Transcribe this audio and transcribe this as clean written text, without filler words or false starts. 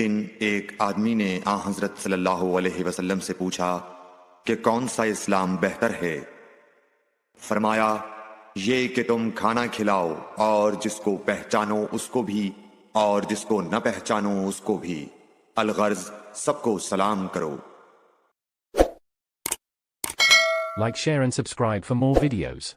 दिन एक आदमी ने आ हजरत सल्लल्लाहु अलैहि वसल्लम से पूछा कि कौन सा इस्लाम बेहतर है। फरमाया, ये कि तुम खाना खिलाओ और जिसको पहचानो उसको भी और जिसको न पहचानो उसको भी, अलगर्ज सबको सलाम करो। Like, share and subscribe for more videos.